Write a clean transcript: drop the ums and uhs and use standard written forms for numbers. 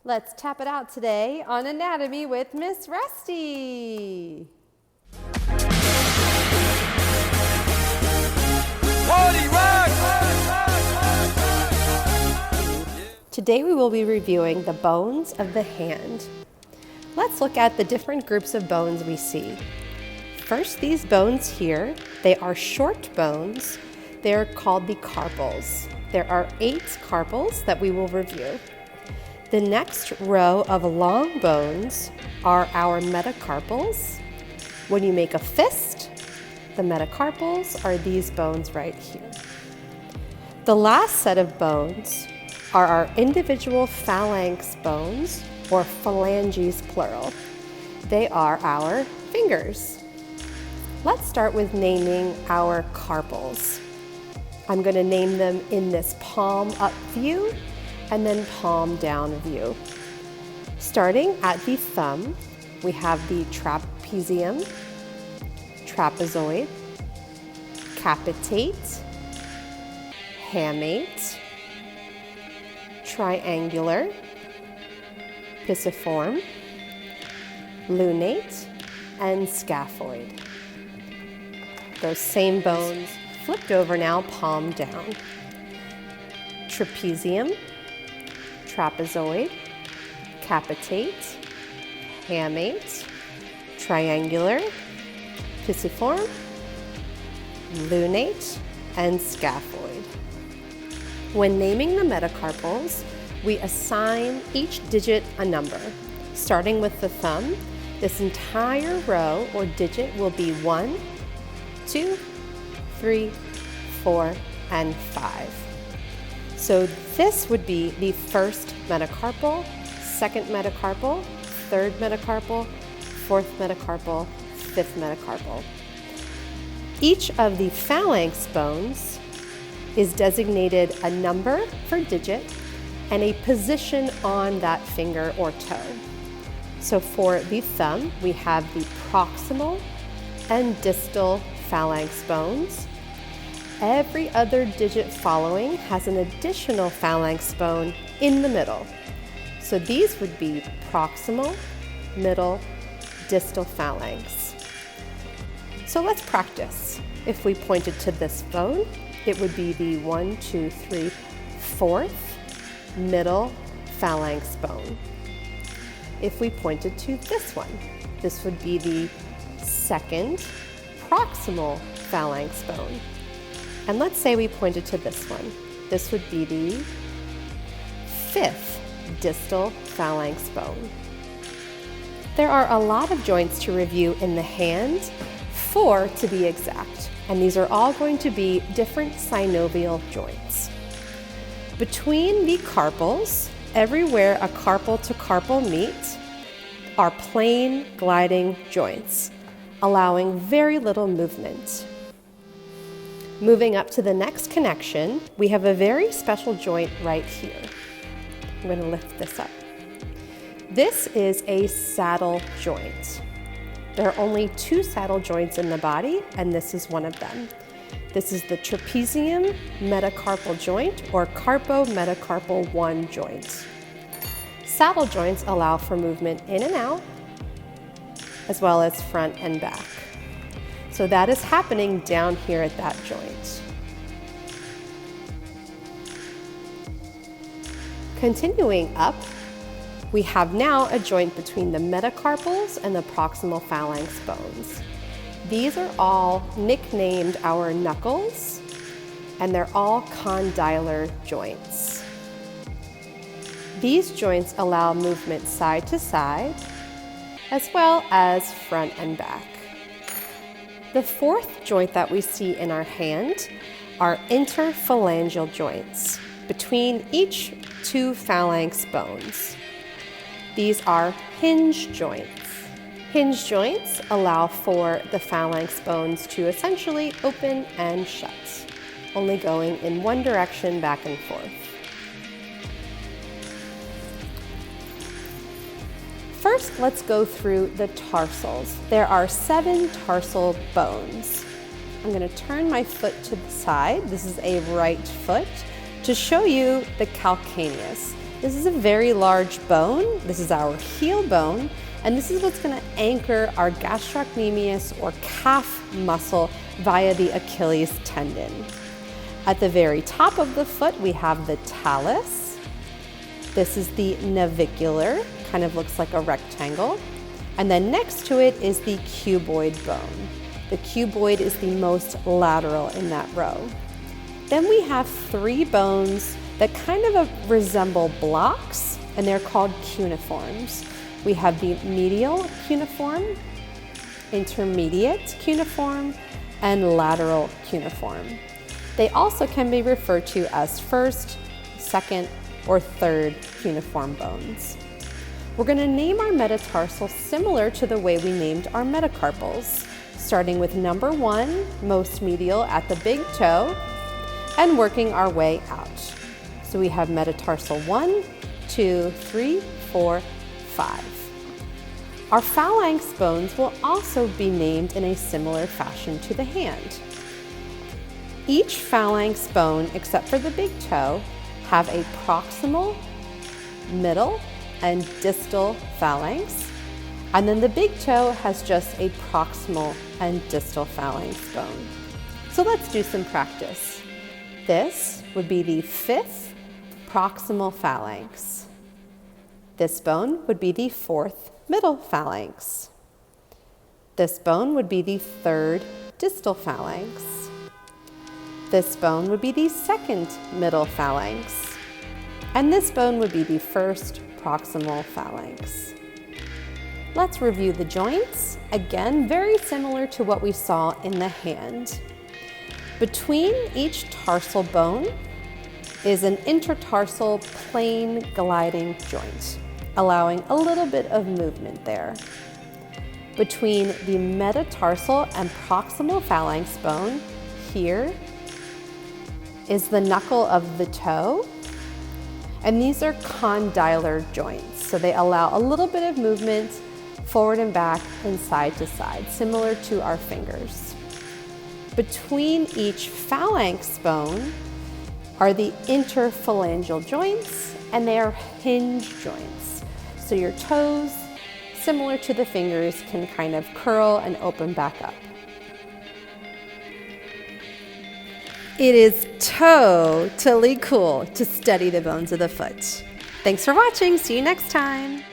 Let's tap it out today on Anatomy with Miss Rusty. Today we will be reviewing the bones of the hand. Let's look at the different groups of bones we see. First, these bones here, they are short bones. They're called the carpals. There are 8 carpals that we will review. The next row of long bones are our metacarpals. When you make a fist, the metacarpals are these bones right here. The last set of bones are our individual phalanx bones, or phalanges plural. They are our fingers. Let's start with naming our carpals. I'm going to name them in this palm up view and then palm down view. Starting at the thumb, we have the trapezium, trapezoid, capitate, hamate, triangular, pisiform, lunate, and scaphoid. Those same bones flipped over now, palm down. Trapezium, trapezoid, capitate, hamate, triangular, pisiform, lunate, and scaphoid. When naming the metacarpals, we assign each digit a number. Starting with the thumb, this entire row or digit will be 1, 2, 3, 4, and 5. So this would be the first metacarpal, second metacarpal, third metacarpal, fourth metacarpal, fifth metacarpal. Each of the phalanx bones is designated a number for digit and a position on that finger or toe. So for the thumb, we have the proximal and distal phalanx bones. Every other digit following has an additional phalanx bone in the middle. So these would be proximal, middle, distal phalanx. So let's practice. If we pointed to this bone, it would be the 1, 2, 3, 4th middle phalanx bone. If we pointed to this one, this would be the 2nd proximal phalanx bone. And let's say we pointed to this one. This would be the 5th distal phalanx bone. There are a lot of joints to review in the hand, 4 to be exact, and these are all going to be different synovial joints. Between the carpals, everywhere a carpal to carpal meet, are plain gliding joints, allowing very little movement. Moving up to the next connection, we have a very special joint right here. I'm going to lift this up. This is a saddle joint. There are only 2 saddle joints in the body, and this is one of them. This is the trapezium metacarpal joint, or Carpometacarpal 1 joint. Saddle joints allow for movement in and out, as well as front and back. So that is happening down here at that joint. Continuing up, we have now a joint between the metacarpals and the proximal phalanx bones. These are all nicknamed our knuckles, and they're all condylar joints. These joints allow movement side to side, as well as front and back. The 4th joint that we see in our hand are interphalangeal joints between each 2 phalanx bones. These are hinge joints. Hinge joints allow for the phalanx bones to essentially open and shut, only going in one direction back and forth. First, let's go through the tarsals. There are 7 tarsal bones. I'm going to turn my foot to the side. This is a right foot to show you the calcaneus. This is a very large bone. This is our heel bone, and this is what's going to anchor our gastrocnemius or calf muscle via the Achilles tendon. At the very top of the foot, we have the talus. This is the navicular, kind of looks like a rectangle. And then next to it is the cuboid bone. The cuboid is the most lateral in that row. Then we have three bones that kind of resemble blocks, and they're called cuneiforms. We have the medial cuneiform, intermediate cuneiform, and lateral cuneiform. They also can be referred to as first, second, or third cuneiform bones. We're going to name our metatarsals similar to the way we named our metacarpals, starting with number 1, most medial at the big toe, and working our way out. So we have metatarsal 1, 2, 3, 4, 5. Our phalanx bones will also be named in a similar fashion to the hand. Each phalanx bone, except for the big toe, have a proximal, middle, and distal phalanx, and then the big toe has just a proximal and distal phalanx bone. So let's do some practice. This would be the 5th proximal phalanx. This bone would be the 4th middle phalanx. This bone would be the 3rd distal phalanx. This bone would be the 2nd middle phalanx. And this bone would be the 1st proximal phalanx. Let's review the joints. Again, very similar to what we saw in the hand. Between each tarsal bone is an intertarsal plane gliding joint, allowing a little bit of movement there. Between the metatarsal and proximal phalanx bone, here is the knuckle of the toe. And these are condylar joints, so they allow a little bit of movement forward and back and side to side, similar to our fingers. Between each phalanx bone are the interphalangeal joints, and they are hinge joints. So your toes, similar to the fingers, can kind of curl and open back up. It is totally cool to study the bones of the foot. Thanks for watching. See you next time.